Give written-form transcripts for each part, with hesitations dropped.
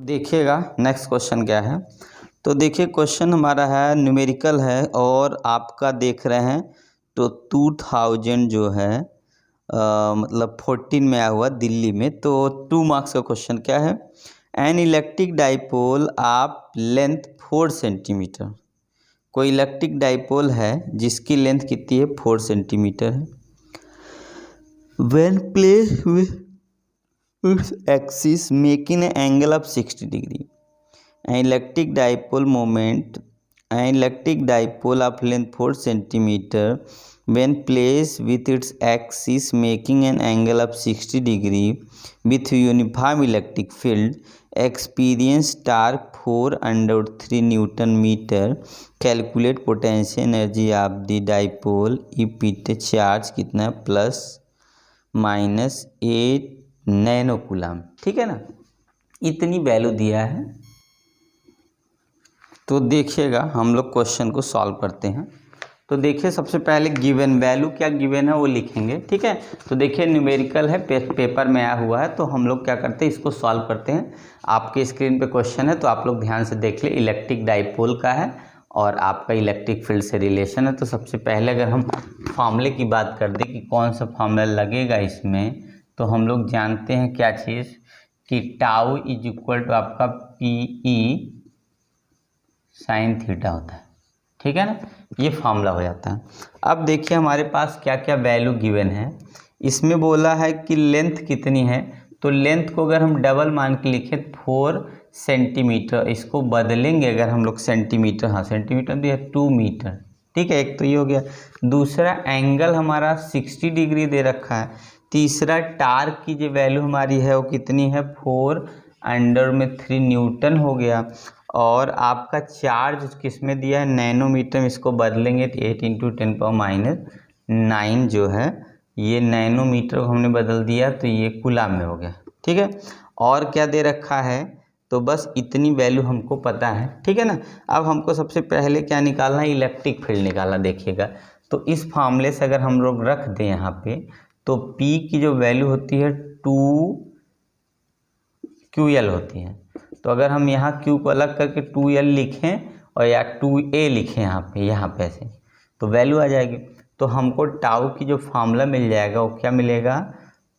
देखिएगा next question क्या है। तो देखिए क्वेश्चन हमारा है न्यूमेरिकल है और आपका देख रहे हैं तो 2000 जो है मतलब 14 में आया हुआ दिल्ली में। तो 2 मार्क्स का क्वेश्चन क्या है। An electric dipole of length 4 centimetre. कोई इलेक्ट्रिक डाइपोल है जिसकी लेंथ कितनी है 4 सेंटीमीटर है। When place with axis making an angle of 60 degree. An electric dipole of length 4 centimeter when placed with its axis making an angle of 60 degree with uniform electric field experience torque 4/3 Newton meter. Calculate potential energy of the dipole if it charge कितना +-8 nano coulomb. ठीक है ना, इतनी value दिया है। तो देखिएगा हम लोग क्वेश्चन को सॉल्व करते हैं। तो देखिए सबसे पहले गिवन वैल्यू क्या गिवन है वो लिखेंगे। ठीक है, तो देखिए न्यूमेरिकल है, पेपर में आया हुआ है। तो हम लोग क्या करते हैं इसको सॉल्व करते हैं। आपके स्क्रीन पे क्वेश्चन है तो आप लोग ध्यान से देख ले। इलेक्ट्रिक डाइपोल का है और आपका इलेक्ट्रिक फील्ड से रिलेशन है। तो सबसे पहले अगर हम फॉर्मूले की बात कर दें कि कौन सा फॉर्मूला लगेगा इसमें, तो हम लोग जानते हैं क्या चीज़ कि टाउ इज इक्वल टू आपका PE साइन थीटा होता है। ठीक है ना, ये फॉर्मूला हो जाता है। अब देखिए हमारे पास क्या क्या वैल्यू गिवन है। इसमें बोला है कि लेंथ कितनी है, तो लेंथ को अगर हम डबल मान के लिखें 4 सेंटीमीटर, इसको बदलेंगे अगर हम लोग सेंटीमीटर, हाँ सेंटीमीटर दिया 2 मीटर। ठीक है, एक तो ये हो गया। दूसरा एंगल हमारा 60 डिग्री दे रखा है। तीसरा टार्क की जो वैल्यू हमारी है वो कितनी है 4/3 न्यूटन हो गया। और आपका चार्ज किस में दिया है नैनोमीटर में, इसको बदलेंगे तो 8 × 10⁻⁹ जो है ये नैनोमीटर को हमने बदल दिया तो ये कूलम में हो गया। ठीक है, और क्या दे रखा है, तो बस इतनी वैल्यू हमको पता है। ठीक है ना, अब हमको सबसे पहले क्या निकालना है, इलेक्ट्रिक फील्ड निकालना। देखिएगा तो इस फॉर्मूले से अगर हम लोग रख दें यहाँ पे, तो P की जो वैल्यू होती है 2QL होती है। तो अगर हम यहाँ Q को अलग करके 2L लिखें और या 2A लिखें यहाँ पे ऐसे, तो वैल्यू आ जाएगी। तो हमको टाउ की जो फार्मूला मिल जाएगा वो क्या मिलेगा,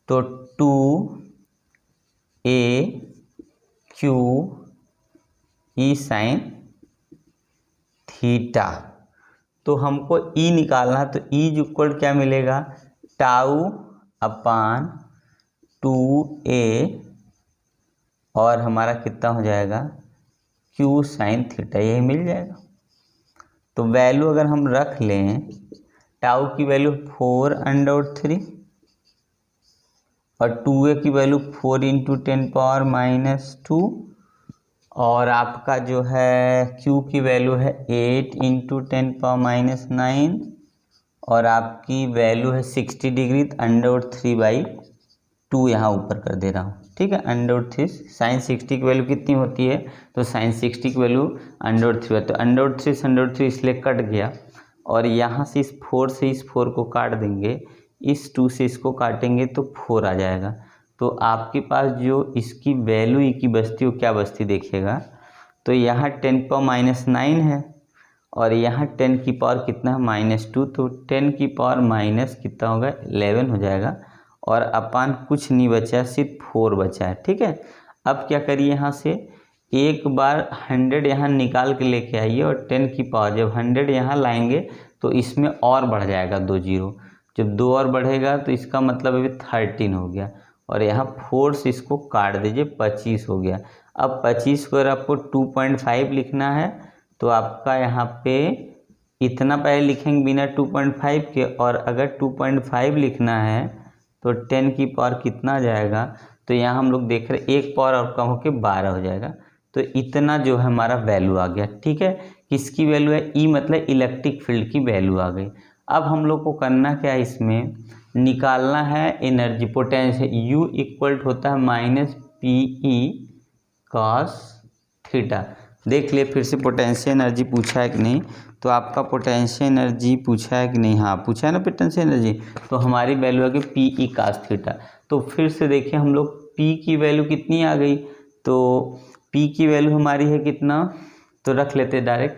तो 2AQE साइन थीटा। तो हमको E निकालना है, तो E इक्वल क्या मिलेगा, टाउ अपान 2A और हमारा कितना हो जाएगा Q साइन थीटा, यही मिल जाएगा। तो वैल्यू अगर हम रख लें, टाउ की वैल्यू 4/3 और 2A की वैल्यू 4 × 10⁻⁻2 और आपका जो है Q की वैल्यू है 8 × 10⁻⁹ और आपकी वैल्यू है 60 डिग्री, √3/2 यहाँ ऊपर कर दे रहा हूँ। ठीक है, √3 साइन 60 की वैल्यू कितनी होती है, तो साइन 60 की वैल्यू √3 है। तो √3 से √3 इसलिए कट गया और यहाँ से इस 4 से इस 4 को काट देंगे, इस 2 से इसको काटेंगे तो 4 आ जाएगा। तो आपके पास जो इसकी वैल्यू ई की बचती हो क्या बचती देखिएगा, तो यहाँ 10⁻⁹ है और यहाँ 10 की पावर कितना है -2, तो 10 की पावर माइनस कितना होगा 11 हो जाएगा और अपान कुछ नहीं बचा, सिर्फ 4 बचा है। ठीक है, अब क्या करिए, यहाँ से एक बार 100 यहाँ निकाल के लेके आइए और 10 की पावर जब 100 यहाँ लाएंगे तो इसमें और बढ़ जाएगा 2 जीरो। जब 2 और बढ़ेगा तो इसका मतलब अभी 13 हो गया और यहाँ 4 से इसको काट दीजिए 25 हो गया। अब 25 पर आपको 2.5 लिखना है, तो आपका यहाँ पे इतना पहले लिखेंगे बिना 2.5 के, और अगर 2.5 लिखना है तो 10 की पावर कितना आ जाएगा, तो यहाँ हम लोग देख रहे हैं एक पावर और कम होकर 12 हो जाएगा। तो इतना जो है हमारा वैल्यू आ गया। ठीक है, किसकी वैल्यू है, ई मतलब इलेक्ट्रिक फील्ड की वैल्यू आ गई। अब हम लोग को करना क्या है, इसमें निकालना है एनर्जी पोटेंशियल। U इक्वल होता है -PE cos थीटा। देख लिए फिर से पोटेंशियल एनर्जी पूछा है कि नहीं, तो आपका पोटेंशियल एनर्जी पूछा है कि नहीं, हाँ पूछा है ना पोटेंशियल एनर्जी। तो हमारी वैल्यू आ गई PE cos थीटा। तो फिर से देखिए हम लोग P की वैल्यू कितनी आ गई, तो P की वैल्यू हमारी है कितना, तो रख लेते डायरेक्ट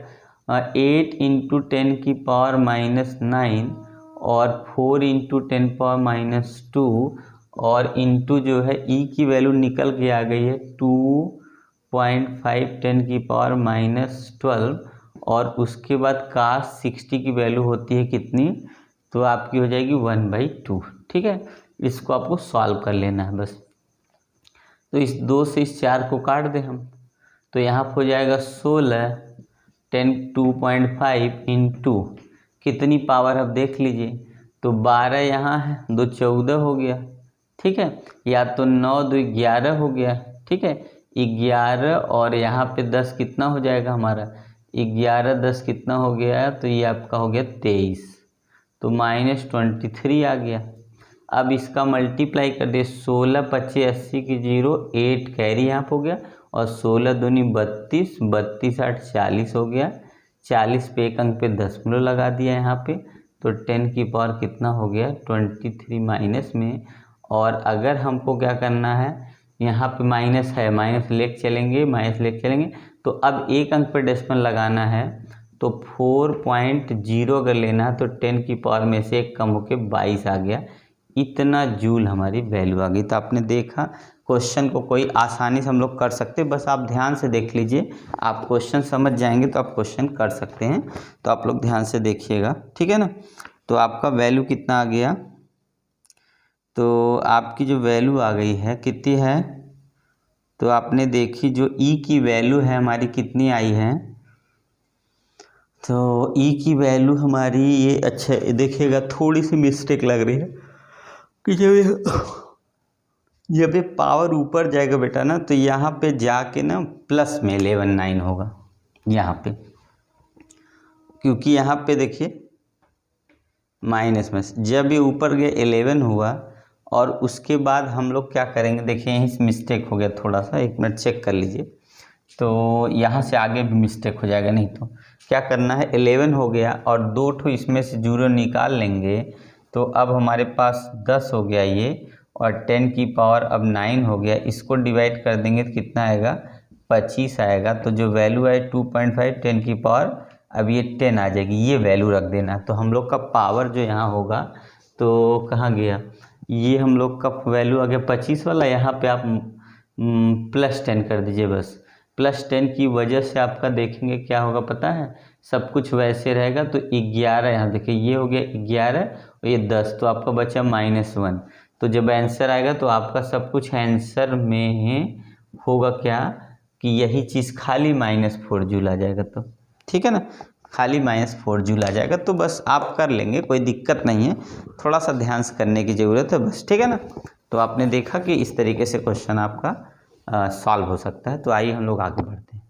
8 इंटू 10 की पावर -9 और 4 इंटू 10 पावर -2 और इंटू जो है E की वैल्यू निकल के आ गई है 2.5 10 की पावर -12 और उसके बाद cos 60 की वैल्यू होती है कितनी, तो आपकी हो जाएगी 1/2। ठीक है, इसको आपको सॉल्व कर लेना है बस। तो इस 2 से इस 4 को काट दें हम, तो यहाँ पर हो जाएगा 16 10 2.5 इंटू कितनी पावर अब देख लीजिए, तो 12 यहाँ है, 2 14 हो गया। ठीक है, या तो 9 2 11 हो गया। ठीक है, 11 और यहाँ पे 10 कितना हो जाएगा हमारा, 11 10 कितना हो गया, तो ये आपका हो गया 23, तो -23 आ गया। अब इसका मल्टीप्लाई कर दिए, 16 25 80 की 0 8 कैरी यहाँ पे हो गया और 16 दूनी 32 32 8 40 हो गया। 40 पे एक अंक पे दशमलव लगा दिया यहाँ पे, तो 10 की पावर कितना हो गया 23 माइनस में। और अगर हमको क्या करना है, यहाँ पे माइनस है, माइनस लेके चलेंगे, माइनस लेके चलेंगे, तो अब एक अंक पे डेसिमल लगाना है, तो 4.0 अगर लेना है तो 10 की पावर में से एक कम होके 22 आ गया। इतना जूल हमारी वैल्यू आ गई। तो आपने देखा क्वेश्चन को कोई आसानी से हम लोग कर सकते हैं, बस आप ध्यान से देख लीजिए, आप क्वेश्चन समझ जाएंगे तो आप क्वेश्चन कर सकते हैं। तो आप लोग ध्यान से देखिएगा, ठीक है ना। तो आपका वैल्यू कितना आ गया, तो आपकी जो वैल्यू आ गई है कितनी है, तो आपने देखी जो ई की वैल्यू है हमारी कितनी आई है, तो ई की वैल्यू हमारी ये, अच्छा देखिएगा थोड़ी सी मिस्टेक लग रही है कि जब ये पावर ऊपर जाएगा बेटा ना, तो यहाँ पे जाके ना प्लस में 11 9 होगा यहाँ पे, क्योंकि यहाँ पे देखिए माइनस में जब ये ऊपर गया 11 हुआ और उसके बाद हम लोग क्या करेंगे, देखिए यहीं से मिस्टेक हो गया थोड़ा सा, 1 मिनट चेक कर लीजिए, तो यहाँ से आगे भी मिस्टेक हो जाएगा। नहीं तो क्या करना है, 11 हो गया और 2 ठो इसमें से 0 निकाल लेंगे, तो अब हमारे पास 10 हो गया ये, और 10 की पावर अब 9 हो गया। इसको डिवाइड कर देंगे तो कितना आएगा 25 आएगा। तो जो वैल्यू है 2.5 10 की पावर अब ये 10 आ जाएगी, ये वैल्यू रख देना। तो हम लोग का पावर जो यहाँ होगा, तो कहाँ गया, ये हम लोग का वैल्यू आ गया 25 वाला, यहाँ पे आप +10 कर दीजिए बस। +10 की वजह से आपका देखेंगे क्या होगा पता है, सब कुछ वैसे रहेगा। तो 11 यहाँ देखिए, ये हो गया 11 और ये 10, तो आपका बचा -1। तो जब आंसर आएगा तो आपका सब कुछ आंसर में होगा क्या, कि यही चीज़ खाली -4 जूल आ जाएगा। तो ठीक है ना, खाली -4 जूल आ जाएगा। तो बस आप कर लेंगे, कोई दिक्कत नहीं है, थोड़ा सा ध्यान से करने की ज़रूरत है बस, ठीक है ना। तो आपने देखा कि इस तरीके से क्वेश्चन आपका सॉल्व हो सकता है। तो आइए हम लोग आगे बढ़ते हैं।